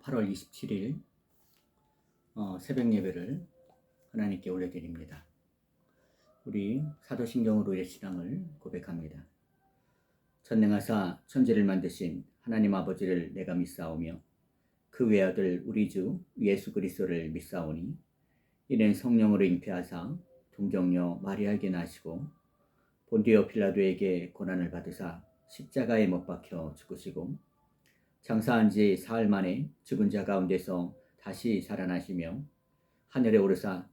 8월 27일 새벽 예배를 하나님께 올려드립니다. 우리 사도신경으로의 신앙을 고백합니다. 전능하사 천지를 만드신 하나님 아버지를 내가 믿사오며 그 외아들 우리 주 예수 그리스도를 믿사오니 이는 성령으로 잉태하사 동정녀 마리아에게 나시고 본디오 필라도에게 고난을 받으사 십자가에 못 박혀 죽으시고 장사한 지 사흘 만에 죽은 자 가운데서 다시 살아나시며 하늘에 오르사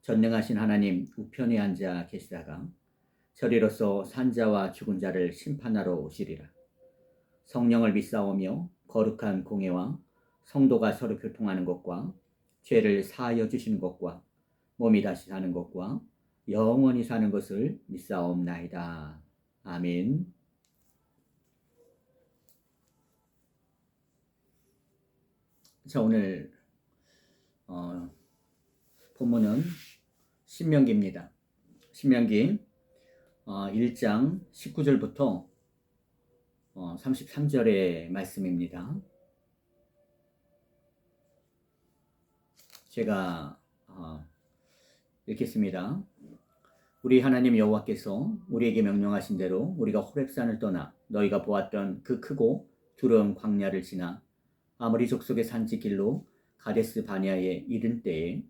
전능하신 하나님 우편에 앉아 계시다가 저리로서 산자와 죽은 자를 심판하러 오시리라. 성령을 믿사오며 거룩한 공예와 성도가 서로 교통하는 것과 죄를 사하여 주시는 것과 몸이 다시 사는 것과 영원히 사는 것을 믿사옵나이다. 아멘. 자, 오늘 본문은 신명기입니다. 신명기 1장 19절부터 33절의 말씀입니다. 제가 읽겠습니다. 우리 하나님 여호와께서 우리에게 명령하신 대로 우리가 호렙산을 떠나 너희가 보았던 그 크고 두려운 광야를 지나 아모리 족속의 산지 길로 가데스 바네아에 이른 때에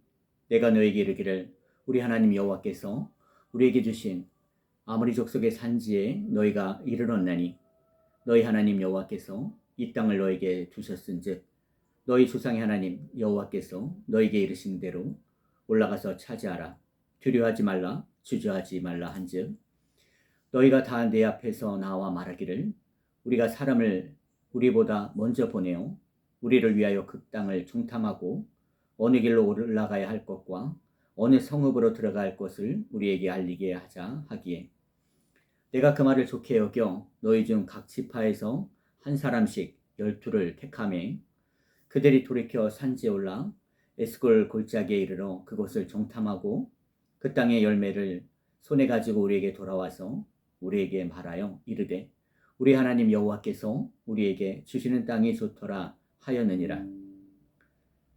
내가 너에게 이르기를 우리 하나님 여호와께서 우리에게 주신 아모리 족속의 산지에 너희가 이르렀나니 너희 하나님 여호와께서 이 땅을 너에게 두셨은즉 너희 조상의 하나님 여호와께서 너에게 이르신 대로 올라가서 차지하라. 두려워하지 말라, 주저하지 말라 한즉 너희가 다 내 앞에서 나와 말하기를 우리가 사람을 우리보다 먼저 보내어 우리를 위하여 그 땅을 정탐하고 어느 길로 올라가야 할 것과 어느 성읍으로 들어갈 것을 우리에게 알리게 하자 하기에 내가 그 말을 좋게 여겨 너희 중 각 지파에서 한 사람씩 12를 택하매 그들이 돌이켜 산지에 올라 에스골 골짜기에 이르러 그곳을 정탐하고 그 땅의 열매를 손에 가지고 우리에게 돌아와서 우리에게 말하여 이르되 우리 하나님 여호와께서 우리에게 주시는 땅이 좋더라 하였느니라.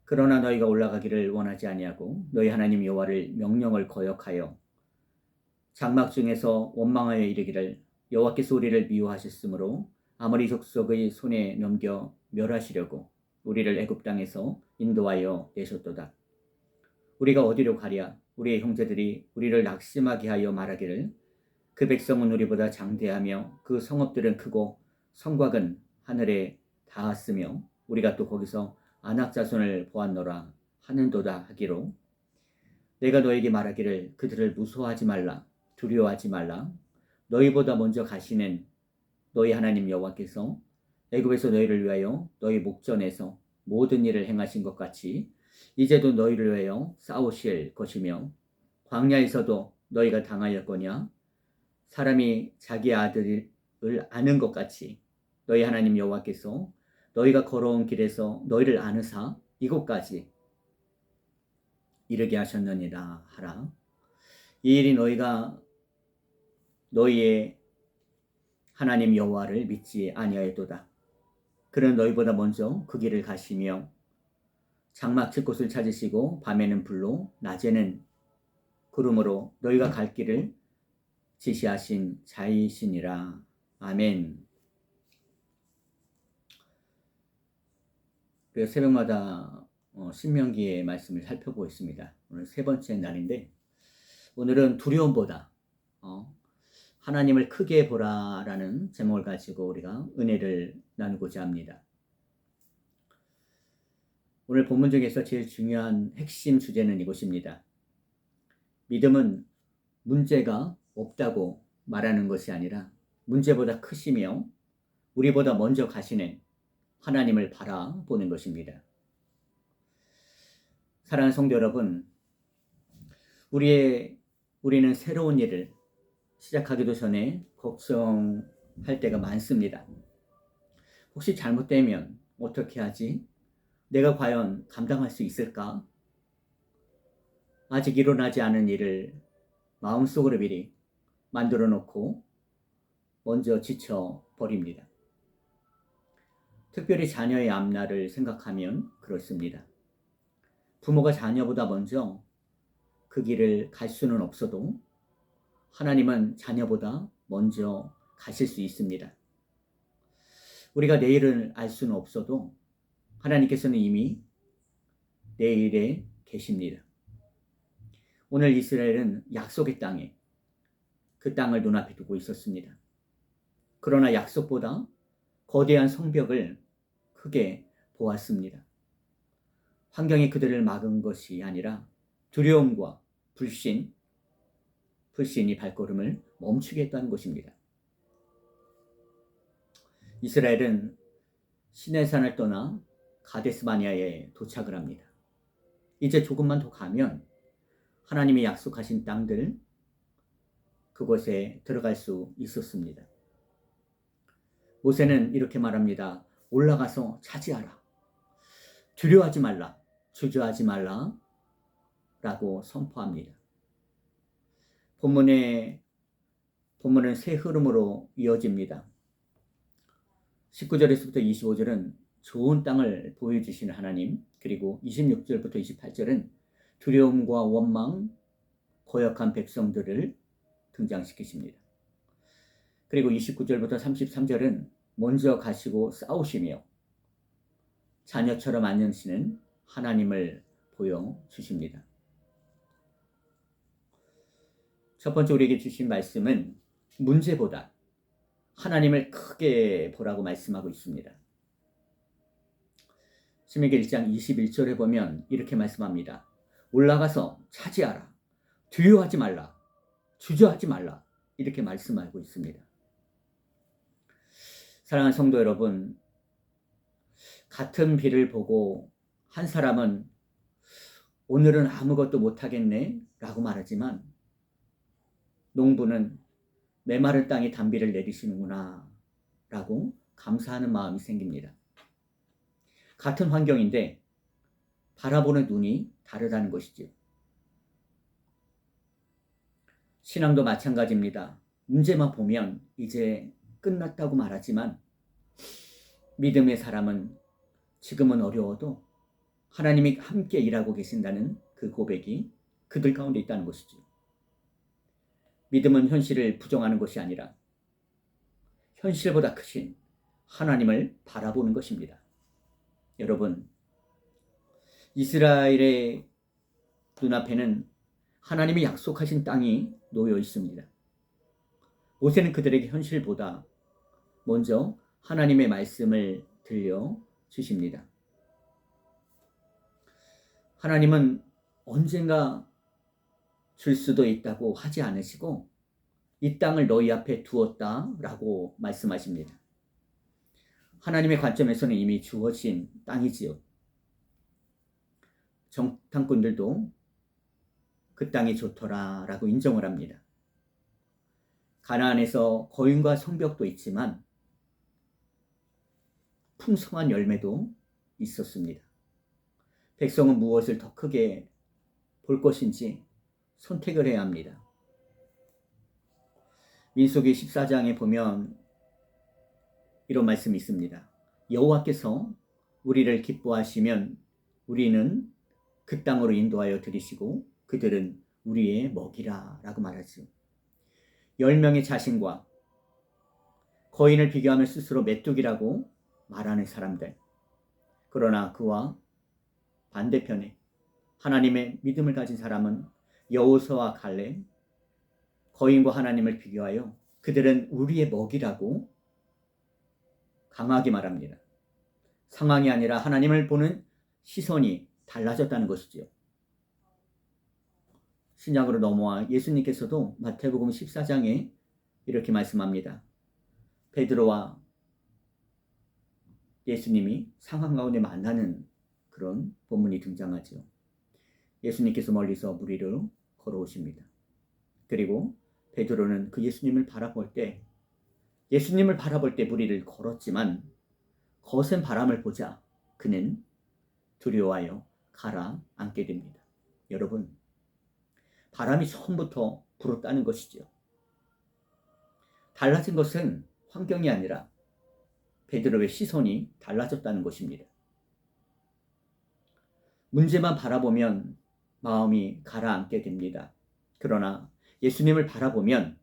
그러나 너희가 올라가기를 원하지 아니하고 너희 하나님 여호와를 명령을 거역하여 장막 중에서 원망하여 이르기를 여호와께서 우리를 미워하셨으므로 아모리 족속의 손에 넘겨 멸하시려고 우리를 애굽 땅에서 인도하여 내셨도다. 우리가 어디로 가랴? 우리의 형제들이 우리를 낙심하게 하여 말하기를 그 백성은 우리보다 장대하며 그 성읍들은 크고 성곽은 하늘에 닿았으며 우리가 또 거기서 아낙 자손을 보았노라 하는도다 하기로 내가 너에게 말하기를 그들을 무서워하지 말라, 두려워하지 말라. 너희보다 먼저 가시는 너희 하나님 여호와께서 애굽에서 너희를 위하여 너희 목전에서 모든 일을 행하신 것 같이 이제도 너희를 위하여 싸우실 것이며 광야에서도 너희가 당하였거냐 사람이 자기 아들을 아는 것 같이 너희 하나님 여호와께서 너희가 걸어온 길에서 너희를 아느사 이곳까지 이르게 하셨느니라 하라. 이 일이 너희가 너희의 하나님 여호와를 믿지 아니하였도다. 그는 너희보다 먼저 그 길을 가시며 장막 칠 곳을 찾으시고 밤에는 불로 낮에는 구름으로 너희가 갈 길을 지시하신 자이시니라. 아멘. 그래서 새벽마다 신명기의 말씀을 살펴보고 있습니다. 오늘 세 번째 날인데 오늘은 두려움보다 하나님을 크게 보라라는 제목을 가지고 우리가 은혜를 나누고자 합니다. 오늘 본문 중에서 제일 중요한 핵심 주제는 이것입니다. 믿음은 문제가 없다고 말하는 것이 아니라 문제보다 크시며 우리보다 먼저 가시는 하나님을 바라보는 것입니다. 사랑하는 성도 여러분, 우리는 새로운 일을 시작하기도 전에 걱정할 때가 많습니다. 혹시 잘못되면 어떻게 하지? 내가 과연 감당할 수 있을까? 아직 일어나지 않은 일을 마음속으로 미리 만들어 놓고 먼저 지쳐버립니다. 특별히 자녀의 앞날을 생각하면 그렇습니다. 부모가 자녀보다 먼저 그 길을 갈 수는 없어도 하나님은 자녀보다 먼저 가실 수 있습니다. 우리가 내일을 알 수는 없어도 하나님께서는 이미 내일에 계십니다. 오늘 이스라엘은 약속의 땅에 그 땅을 눈앞에 두고 있었습니다. 그러나 약속보다 거대한 성벽을 크게 보았습니다. 환경이 그들을 막은 것이 아니라 두려움과 불신이 발걸음을 멈추게 했다는 것입니다. 이스라엘은 시내산을 떠나 가데스바니아에 도착을 합니다. 이제 조금만 더 가면 하나님이 약속하신 땅들 그곳에 들어갈 수 있었습니다. 모세는 이렇게 말합니다. 올라가서 차지하라. 두려워하지 말라. 주저하지 말라. 라고 선포합니다. 본문은 새 흐름으로 이어집니다. 19절에서부터 25절은 좋은 땅을 보여주시는 하나님, 그리고 26절부터 28절은 두려움과 원망, 고역한 백성들을 등장시키십니다. 그리고 29절부터 33절은 먼저 가시고 싸우시며 자녀처럼 안녕시는 하나님을 보여주십니다. 첫 번째 우리에게 주신 말씀은 문제보다 하나님을 크게 보라고 말씀하고 있습니다. 신명기 1장 21절에 보면 이렇게 말씀합니다. 올라가서 차지하라. 두려워하지 말라. 주저하지 말라. 이렇게 말씀하고 있습니다. 사랑하는 성도 여러분, 같은 비를 보고 한 사람은 오늘은 아무것도 못하겠네 라고 말하지만 농부는 메마른 땅에 단비를 내리시는구나 라고 감사하는 마음이 생깁니다. 같은 환경인데 바라보는 눈이 다르다는 것이죠. 신앙도 마찬가지입니다. 문제만 보면 이제 끝났다고 말하지만 믿음의 사람은 지금은 어려워도 하나님이 함께 일하고 계신다는 그 고백이 그들 가운데 있다는 것이죠. 믿음은 현실을 부정하는 것이 아니라 현실보다 크신 하나님을 바라보는 것입니다. 여러분, 이스라엘의 눈앞에는 하나님이 약속하신 땅이 놓여 있습니다. 모세는 그들에게 현실보다 먼저 하나님의 말씀을 들려주십니다. 하나님은 언젠가 줄 수도 있다고 하지 않으시고 이 땅을 너희 앞에 두었다라고 말씀하십니다. 하나님의 관점에서는 이미 주어진 땅이지요. 정탐꾼들도 그 땅이 좋더라라고 인정을 합니다. 가나안에서 거인과 성벽도 있지만 풍성한 열매도 있었습니다. 백성은 무엇을 더 크게 볼 것인지 선택을 해야 합니다. 민수기 14장에 보면 이런 말씀이 있습니다. 여호와께서 우리를 기뻐하시면 우리는 그 땅으로 인도하여 들이시고 그들은 우리의 먹이라 라고 말하죠. 10명의 자신과 거인을 비교하면 스스로 메뚜기라고 말하는 사람들. 그러나 그와 반대편에 하나님의 믿음을 가진 사람은 여호수아와 갈렙, 거인과 하나님을 비교하여 그들은 우리의 먹이라고 강하게 말합니다. 상황이 아니라 하나님을 보는 시선이 달라졌다는 것이지요. 신약으로 넘어와 예수님께서도 마태복음 14장에 이렇게 말씀합니다. 베드로와 예수님이 상황 가운데 만나는 그런 본문이 등장하죠. 예수님께서 멀리서 물 위로 걸어오십니다. 그리고 베드로는 그 예수님을 바라볼 때 물 위를 걸었지만 거센 바람을 보자 그는 두려워하여 가라앉게 됩니다. 여러분, 바람이 처음부터 불었다는 것이죠. 달라진 것은 환경이 아니라 베드로의 시선이 달라졌다는 것입니다. 문제만 바라보면 마음이 가라앉게 됩니다. 그러나 예수님을 바라보면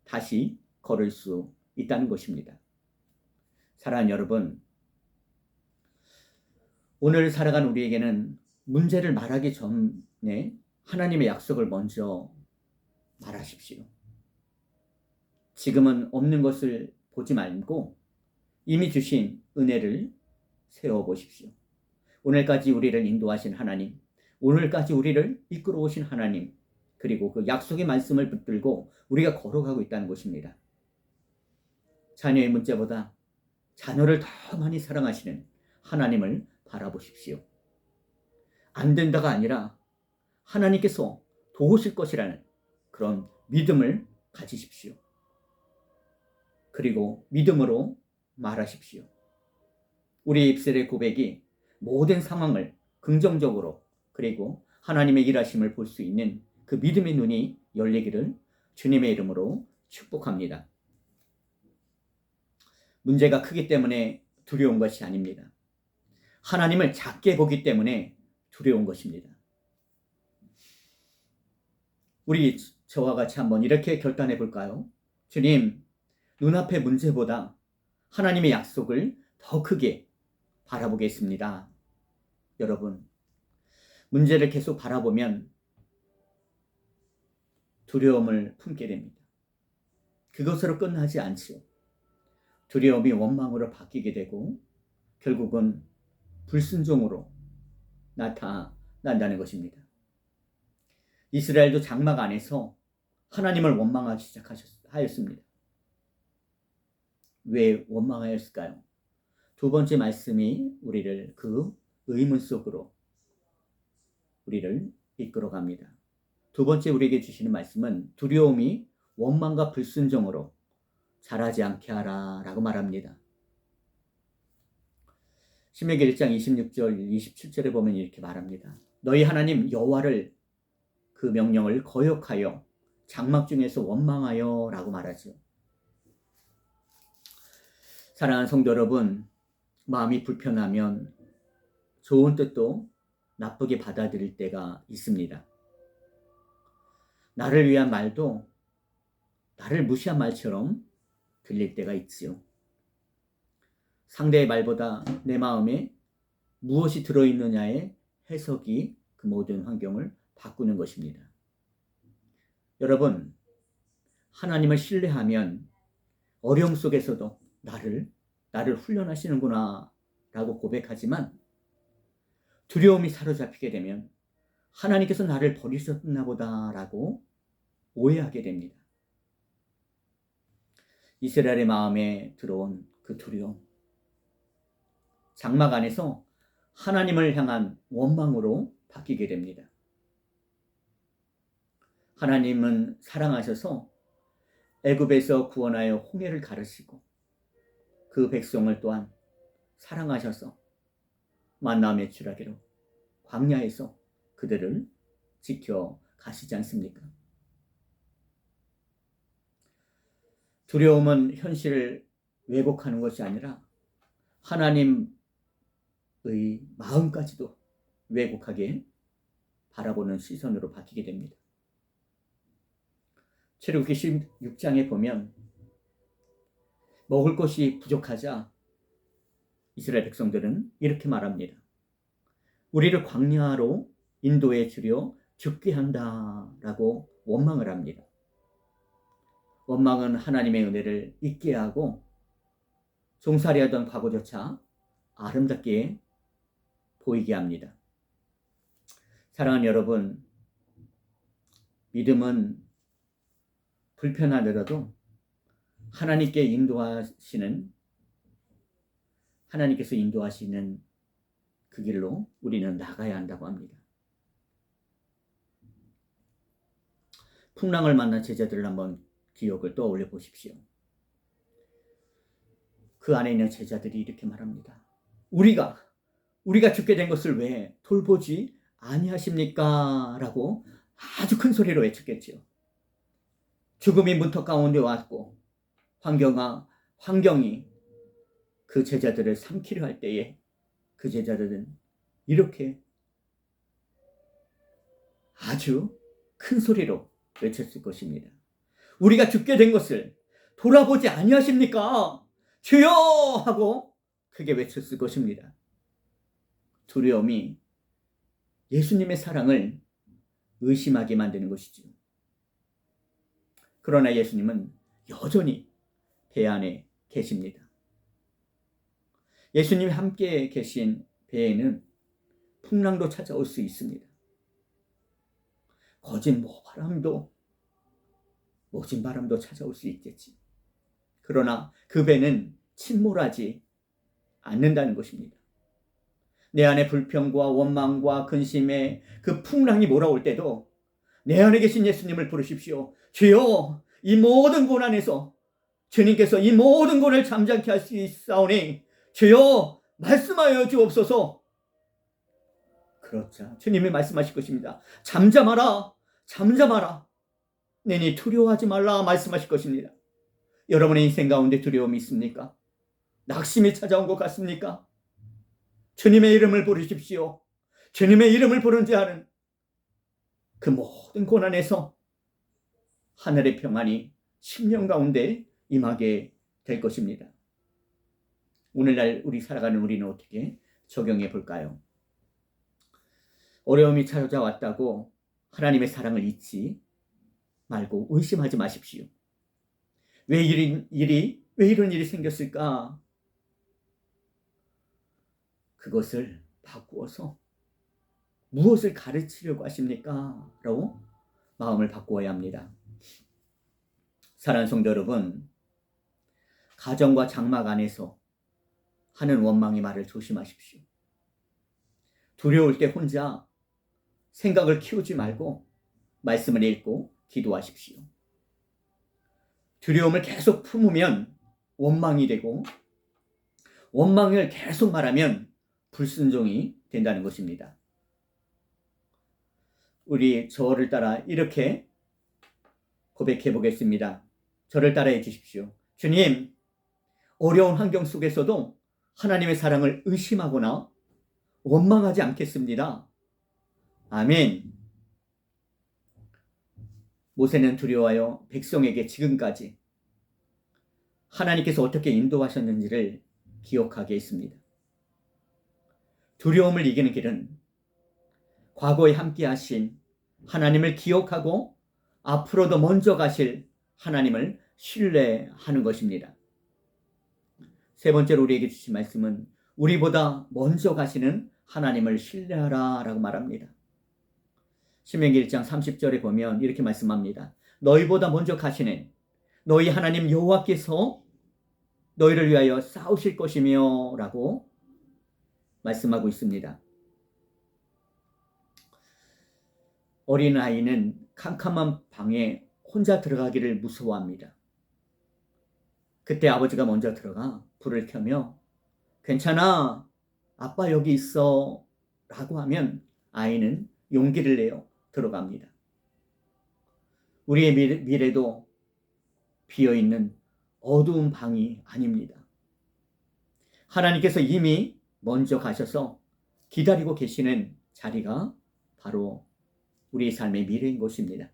다시 걸을 수 있다는 것입니다. 사랑하는 여러분, 오늘 살아간 우리에게는 문제를 말하기 전에 하나님의 약속을 먼저 말하십시오. 지금은 없는 것을 보지 말고 이미 주신 은혜를 세워보십시오. 오늘까지 우리를 인도하신 하나님, 오늘까지 우리를 이끌어 오신 하나님, 그리고 그 약속의 말씀을 붙들고 우리가 걸어가고 있다는 것입니다. 자녀의 문제보다 자녀를 더 많이 사랑하시는 하나님을 바라보십시오. 안 된다가 아니라 하나님께서 도우실 것이라는 그런 믿음을 가지십시오. 그리고 믿음으로 말하십시오. 우리 입술의 고백이 모든 상황을 긍정적으로 그리고 하나님의 일하심을 볼 수 있는 그 믿음의 눈이 열리기를 주님의 이름으로 축복합니다. 문제가 크기 때문에 두려운 것이 아닙니다. 하나님을 작게 보기 때문에 두려운 것입니다. 우리 저와 같이 한번 이렇게 결단해 볼까요? 주님, 눈앞의 문제보다 하나님의 약속을 더 크게 바라보겠습니다. 여러분, 문제를 계속 바라보면 두려움을 품게 됩니다. 그것으로 끝나지 않지요. 두려움이 원망으로 바뀌게 되고 결국은 불순종으로 나타난다는 것입니다. 이스라엘도 장막 안에서 하나님을 원망하기 시작하였습니다. 왜 원망하였을까요? 두 번째 말씀이 우리를 그 의문 속으로 우리를 이끌어 갑니다. 두 번째 우리에게 주시는 말씀은 두려움이 원망과 불순종으로 자라지 않게 하라 라고 말합니다. 신명기 1장 26절 27절에 보면 이렇게 말합니다. 너희 하나님 여호와를 그 명령을 거역하여 장막 중에서 원망하여 라고 말하죠. 사랑하는 성도 여러분, 마음이 불편하면 좋은 뜻도 나쁘게 받아들일 때가 있습니다. 나를 위한 말도 나를 무시한 말처럼 들릴 때가 있지요. 상대의 말보다 내 마음에 무엇이 들어있느냐의 해석이 그 모든 환경을 바꾸는 것입니다. 여러분, 하나님을 신뢰하면 어려움 속에서도 나를 훈련하시는구나 라고 고백하지만 두려움이 사로잡히게 되면 하나님께서 나를 버리셨나 보다 라고 오해하게 됩니다. 이스라엘의 마음에 들어온 그 두려움, 장막 안에서 하나님을 향한 원망으로 바뀌게 됩니다. 하나님은 사랑하셔서 애굽에서 구원하여 홍해를 가르시고 그 백성을 또한 사랑하셔서 만나 매출하기로 광야에서 그들을 지켜 가시지 않습니까? 두려움은 현실을 왜곡하는 것이 아니라 하나님의 마음까지도 왜곡하게 바라보는 시선으로 바뀌게 됩니다. 출애굽기 16장에 보면 먹을 것이 부족하자 이스라엘 백성들은 이렇게 말합니다. 우리를 광야로 인도해 주려 죽게 한다라고 원망을 합니다. 원망은 하나님의 은혜를 잊게 하고 종살이 하던 과거조차 아름답게 보이게 합니다. 사랑하는 여러분, 믿음은 불편하더라도 하나님께서 인도하시는 그 길로 우리는 나가야 한다고 합니다. 풍랑을 만난 제자들을 한번 기억을 떠올려 보십시오. 그 안에 있는 제자들이 이렇게 말합니다. 우리가 죽게 된 것을 왜 돌보지 아니하십니까? 라고 아주 큰 소리로 외쳤겠지요. 죽음이 문턱 가운데 왔고 환경이 그 제자들을 삼키려 할 때에 그 제자들은 이렇게 아주 큰 소리로 외쳤을 것입니다. 우리가 죽게 된 것을 돌아보지 아니하십니까? 주여! 하고 크게 외쳤을 것입니다. 두려움이 예수님의 사랑을 의심하게 만드는 것이죠. 그러나 예수님은 여전히 배 안에 계십니다. 예수님이 함께 계신 배에는 풍랑도 찾아올 수 있습니다. 거진 모진 바람도 찾아올 수 있겠지. 그러나 그 배는 침몰하지 않는다는 것입니다. 내 안에 불평과 원망과 근심의 그 풍랑이 몰아올 때도 내 안에 계신 예수님을 부르십시오. 주여, 이 모든 고난에서 주님께서 이 모든 고난을 잠잠케 할 수 있사오니 주여 말씀하여 주옵소서. 그렇죠. 주님이 말씀하실 것입니다. 잠잠하라, 잠잠하라. 내니 두려워하지 말라 말씀하실 것입니다. 여러분의 인생 가운데 두려움이 있습니까? 낙심이 찾아온 것 같습니까? 주님의 이름을 부르십시오. 주님의 이름을 부른 자는 그 모든 고난에서 하늘의 평안이 심령 가운데 임하게 될 것입니다. 오늘날 우리 살아가는 우리는 어떻게 적용해 볼까요? 어려움이 찾아왔다고 하나님의 사랑을 잊지 말고 의심하지 마십시오. 왜 이런 일이 생겼을까? 그것을 바꾸어서 무엇을 가르치려고 하십니까? 라고 마음을 바꾸어야 합니다. 사랑하는 성도 여러분, 가정과 장막 안에서 하는 원망의 말을 조심하십시오. 두려울 때 혼자 생각을 키우지 말고 말씀을 읽고 기도하십시오. 두려움을 계속 품으면 원망이 되고 원망을 계속 말하면 불순종이 된다는 것입니다. 우리 저를 따라 이렇게 고백해 보겠습니다. 저를 따라해 주십시오. 주님, 어려운 환경 속에서도 하나님의 사랑을 의심하거나 원망하지 않겠습니다. 아멘. 모세는 두려워하여 백성에게 지금까지 하나님께서 어떻게 인도하셨는지를 기억하게 했습니다. 두려움을 이기는 길은 과거에 함께 하신 하나님을 기억하고 앞으로도 먼저 가실 하나님을 신뢰하는 것입니다. 세 번째로 우리에게 주신 말씀은 우리보다 먼저 가시는 하나님을 신뢰하라 라고 말합니다. 신명기 1장 30절에 보면 이렇게 말씀합니다. 너희보다 먼저 가시는 너희 하나님 여호와께서 너희를 위하여 싸우실 것이며 라고 말씀하고 있습니다. 어린아이는 캄캄한 방에 혼자 들어가기를 무서워합니다. 그때 아버지가 먼저 들어가 불을 켜며 괜찮아, 아빠 여기 있어 라고 하면 아이는 용기를 내어 들어갑니다. 우리의 미래도 비어있는 어두운 방이 아닙니다. 하나님께서 이미 먼저 가셔서 기다리고 계시는 자리가 바로 우리의 삶의 미래인 것입니다.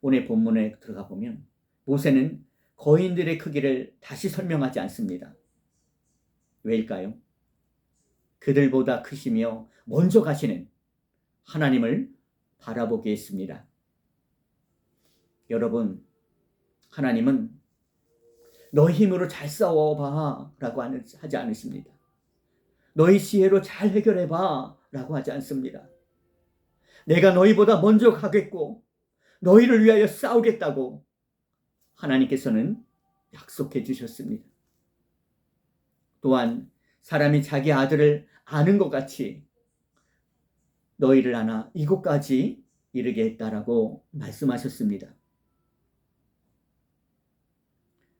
오늘 본문에 들어가 보면 모세는 거인들의 크기를 다시 설명하지 않습니다. 왜일까요? 그들보다 크시며 먼저 가시는 하나님을 바라보게 했습니다. 여러분, 하나님은 너희 힘으로 잘 싸워봐 라고 하지 않으십니다. 너희 지혜로 잘 해결해봐 라고 하지 않습니다. 내가 너희보다 먼저 가겠고 너희를 위하여 싸우겠다고 하나님께서는 약속해 주셨습니다. 또한 사람이 자기 아들을 아는 것 같이 너희를 안아 이곳까지 이르게 했다라고 말씀하셨습니다.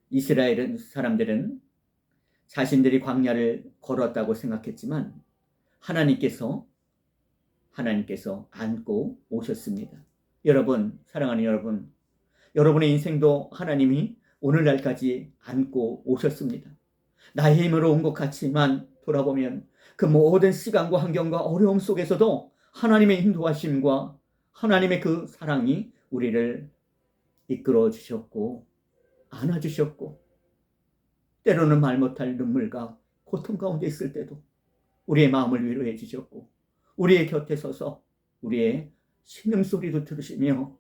이스라엘 사람들은 자신들이 광야를 걸었다고 생각했지만 하나님께서 안고 오셨습니다. 여러분, 사랑하는 여러분, 여러분의 인생도 하나님이 오늘날까지 안고 오셨습니다. 나의 힘으로 온 것 같지만 돌아보면 그 모든 시간과 환경과 어려움 속에서도 하나님의 인도하심과 하나님의 그 사랑이 우리를 이끌어 주셨고 안아주셨고, 때로는 말 못할 눈물과 고통 가운데 있을 때도 우리의 마음을 위로해 주셨고, 우리의 곁에 서서 우리의 신음소리도 들으시며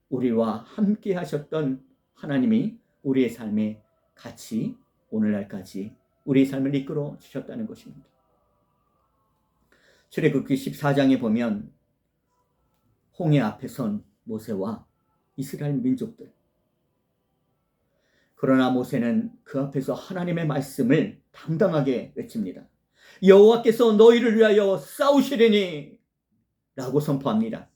우리와 함께 하셨던 하나님이 우리의 삶에 같이 오늘날까지 우리의 삶을 이끌어 주셨다는 것입니다. 출애굽기 14장에 보면 홍해 앞에 선 모세와 이스라엘 민족들, 그러나 모세는 그 앞에서 하나님의 말씀을 당당하게 외칩니다. 여호와께서 너희를 위하여 싸우시리니 라고 선포합니다.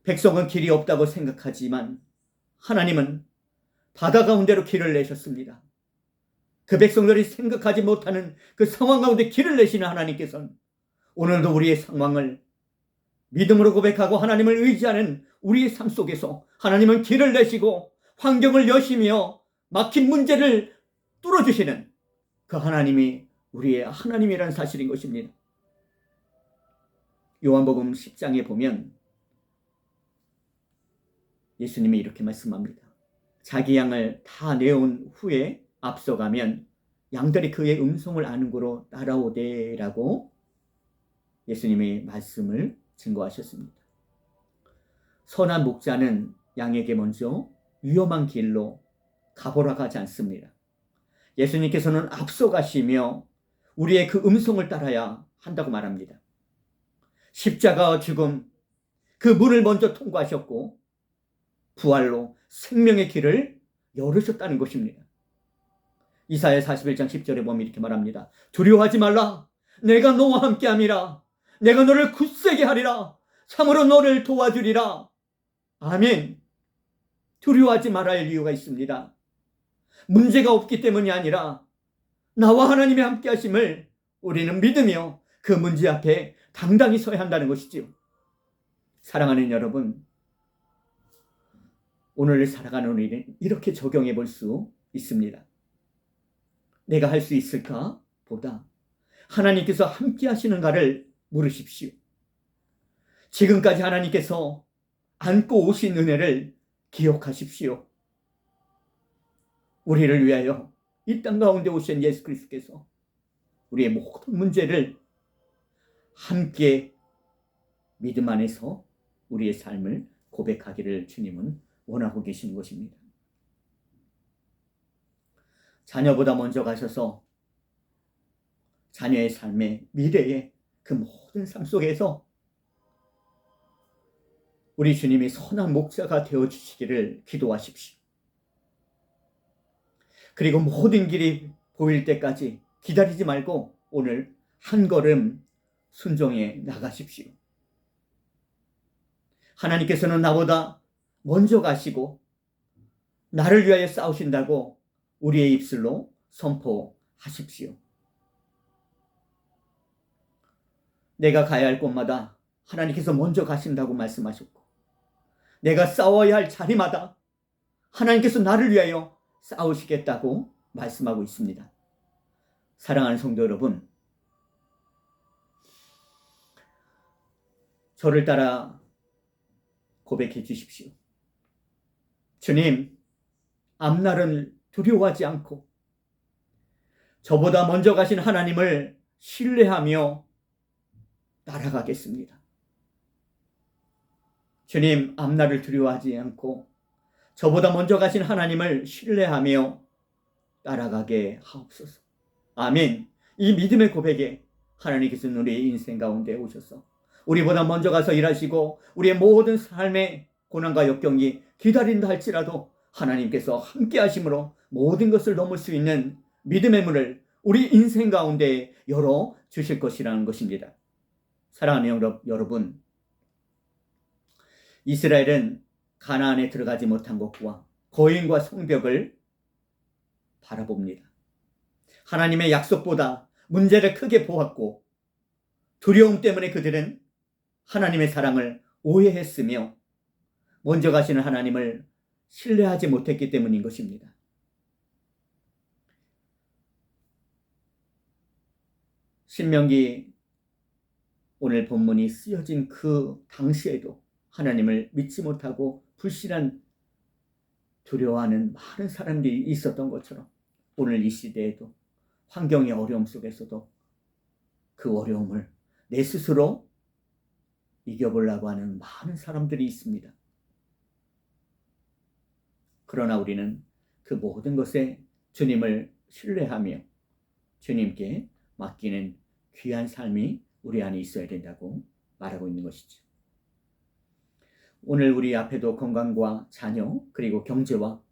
백성은 길이 없다고 생각하지만 하나님은 바다 가운데로 길을 내셨습니다. 그 백성들이 생각하지 못하는 그 상황 가운데 길을 내시는 하나님께서는 오늘도 우리의 상황을 믿음으로 고백하고 하나님을 의지하는 우리의 삶 속에서 하나님은 길을 내시고 환경을 여시며 막힌 문제를 뚫어주시는 그 하나님이 우리의 하나님이라는 사실인 것입니다. 요한복음 10장에 보면 예수님이 이렇게 말씀합니다. 자기 양을 다 내온 후에 앞서가면 양들이 그의 음성을 아는 고로 따라오되라고 예수님이 말씀을 증거하셨습니다. 선한 목자는 양에게 먼저 위험한 길로 가보라 가지 않습니다. 예수님께서는 앞서가시며 우리의 그 음성을 따라야 한다고 말합니다. 십자가와 죽음, 그 문을 먼저 통과하셨고 부활로 생명의 길을 열으셨다는 것입니다. 이사야 41장 10절에 보면 이렇게 말합니다. 두려워하지 말라. 내가 너와 함께함이라. 내가 너를 굳세게 하리라. 참으로 너를 도와주리라. 아멘. 두려워하지 말아야 할 이유가 있습니다. 문제가 없기 때문이 아니라 나와 하나님의 함께 하심을 우리는 믿으며 그 문제 앞에 당당히 서야 한다는 것이지요. 사랑하는 여러분, 오늘을 살아가는 우리는 이렇게 적용해 볼 수 있습니다. 내가 할 수 있을까? 보다 하나님께서 함께 하시는가를 물으십시오. 지금까지 하나님께서 안고 오신 은혜를 기억하십시오. 우리를 위하여 이 땅 가운데 오신 예수 그리스도께서 우리의 모든 문제를 함께 믿음 안에서 우리의 삶을 고백하기를 주님은 원하고 계시는 것입니다. 자녀보다 먼저 가셔서 자녀의 삶의 미래의 그 모든 삶 속에서 우리 주님이 선한 목자가 되어주시기를 기도하십시오. 그리고 모든 길이 보일 때까지 기다리지 말고 오늘 한 걸음 순종해 나가십시오. 하나님께서는 나보다 먼저 가시고 나를 위하여 싸우신다고 우리의 입술로 선포하십시오. 내가 가야 할 곳마다 하나님께서 먼저 가신다고 말씀하셨고, 내가 싸워야 할 자리마다 하나님께서 나를 위하여 싸우시겠다고 말씀하고 있습니다. 사랑하는 성도 여러분, 저를 따라 고백해 주십시오. 주님, 앞날을 두려워하지 않고 저보다 먼저 가신 하나님을 신뢰하며 날아가겠습니다. 주님, 앞날을 두려워하지 않고 저보다 먼저 가신 하나님을 신뢰하며 따라가게 하옵소서. 아멘. 이 믿음의 고백에 하나님께서는 우리의 인생 가운데 오셔서 우리보다 먼저 가서 일하시고 우리의 모든 삶의 고난과 역경이 기다린다 할지라도 하나님께서 함께 하심으로 모든 것을 넘을 수 있는 믿음의 문을 우리 인생 가운데 열어 주실 것이라는 것입니다. 사랑하는 여러분, 이스라엘은 가나안에 들어가지 못한 것과 거인과 성벽을 바라봅니다. 하나님의 약속보다 문제를 크게 보았고 두려움 때문에 그들은 하나님의 사랑을 오해했으며 먼저 가시는 하나님을 신뢰하지 못했기 때문인 것입니다. 신명기 오늘 본문이 쓰여진 그 당시에도 하나님을 믿지 못하고 불신한 두려워하는 많은 사람들이 있었던 것처럼 오늘 이 시대에도 환경의 어려움 속에서도 그 어려움을 내 스스로 이겨보려고 하는 많은 사람들이 있습니다. 그러나 우리는 그 모든 것에 주님을 신뢰하며 주님께 맡기는 귀한 삶이 우리 안에 있어야 된다고 말하고 있는 것이죠. 오늘 우리 앞에도 건강과 자녀 그리고 경제와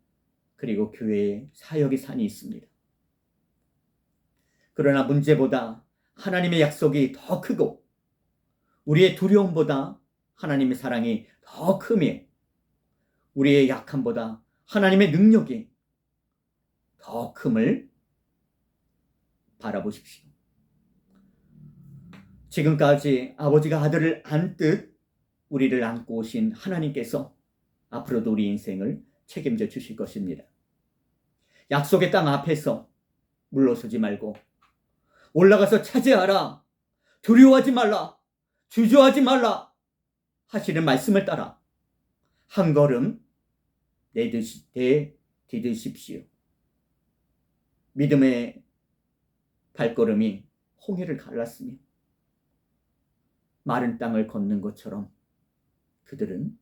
그리고 교회의 사역의 산이 있습니다. 그러나 문제보다 하나님의 약속이 더 크고 우리의 두려움보다 하나님의 사랑이 더 크며 우리의 약함보다 하나님의 능력이 더 큼을 바라보십시오. 지금까지 아버지가 아들을 안듯 우리를 안고 오신 하나님께서 앞으로도 우리 인생을 책임져 주실 것입니다. 약속의 땅 앞에서 물러서지 말고 올라가서 차지하라, 두려워하지 말라, 주저하지 말라 하시는 말씀을 따라 한 걸음 내디디십시오. 믿음의 발걸음이 홍해를 갈랐으며 마른 땅을 걷는 것처럼 그들은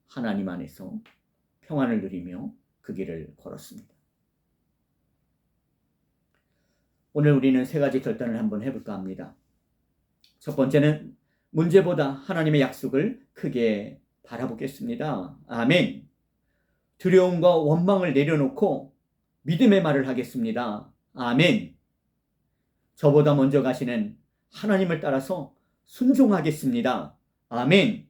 하나님 안에서 평안을 누리며 그 길을 걸었습니다. 오늘 우리는 세 가지 결단을 한번 해볼까 합니다. 첫 번째는 문제보다 하나님의 약속을 크게 바라보겠습니다. 아멘. 두려움과 원망을 내려놓고 믿음의 말을 하겠습니다. 아멘. 저보다 먼저 가시는 하나님을 따라서 순종하겠습니다. 아멘.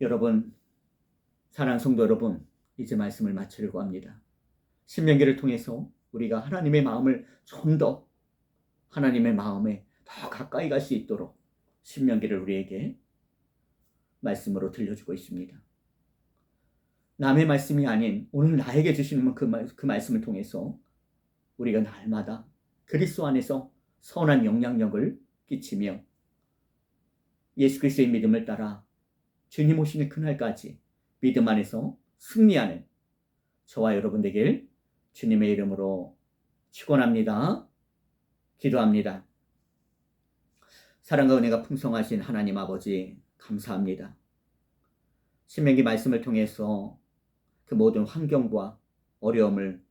여러분, 사랑하는 성도 여러분, 이제 말씀을 마치려고 합니다. 신명기를 통해서 우리가 하나님의 마음을 좀 더 하나님의 마음에 더 가까이 갈 수 있도록 신명기를 우리에게 말씀으로 들려주고 있습니다. 남의 말씀이 아닌 오늘 나에게 주시는 그 말씀을 통해서 우리가 날마다 그리스도 안에서 선한 영향력을 끼치며 예수 그리스도의 믿음을 따라 주님 오시는 그날까지 믿음 안에서 승리하는 저와 여러분 되길 주님의 이름으로 축원합니다. 기도합니다. 사랑과 은혜가 풍성하신 하나님 아버지 감사합니다. 신명기 말씀을 통해서 그 모든 환경과 어려움을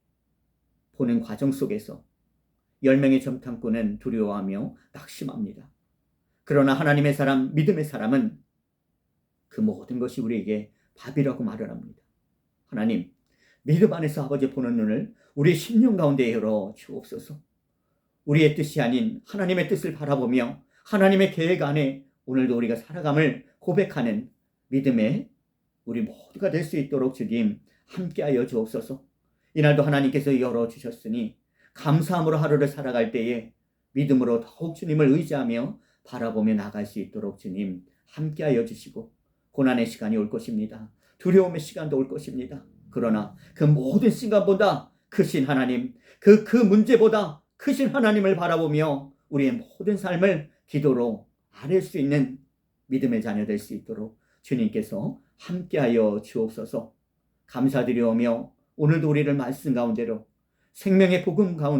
보는 과정 속에서 10명의 정탐꾼은 두려워하며 낙심합니다. 그러나 하나님의 사람, 믿음의 사람은 그 모든 것이 우리에게 밥이라고 말을 합니다. 하나님, 믿음 안에서 아버지 보는 눈을 우리의 심령 가운데 열어 주옵소서. 우리의 뜻이 아닌 하나님의 뜻을 바라보며 하나님의 계획 안에 오늘도 우리가 살아감을 고백하는 믿음의 우리 모두가 될 수 있도록 주님 함께하여 주옵소서. 이날도 하나님께서 열어주셨으니 감사함으로 하루를 살아갈 때에 믿음으로 더욱 주님을 의지하며 바라보며 나갈 수 있도록 주님 함께하여 주시고 고난의 시간이 올 것입니다. 두려움의 시간도 올 것입니다. 그러나 그 모든 시간보다 크신 하나님, 그 문제보다 크신 하나님을 바라보며 우리의 모든 삶을 기도로 아뢰 수 있는 믿음의 자녀 될 수 있도록 주님께서 함께하여 주옵소서. 감사드리오며 오늘도 우리를 말씀 가운데로 생명의 복음 가운데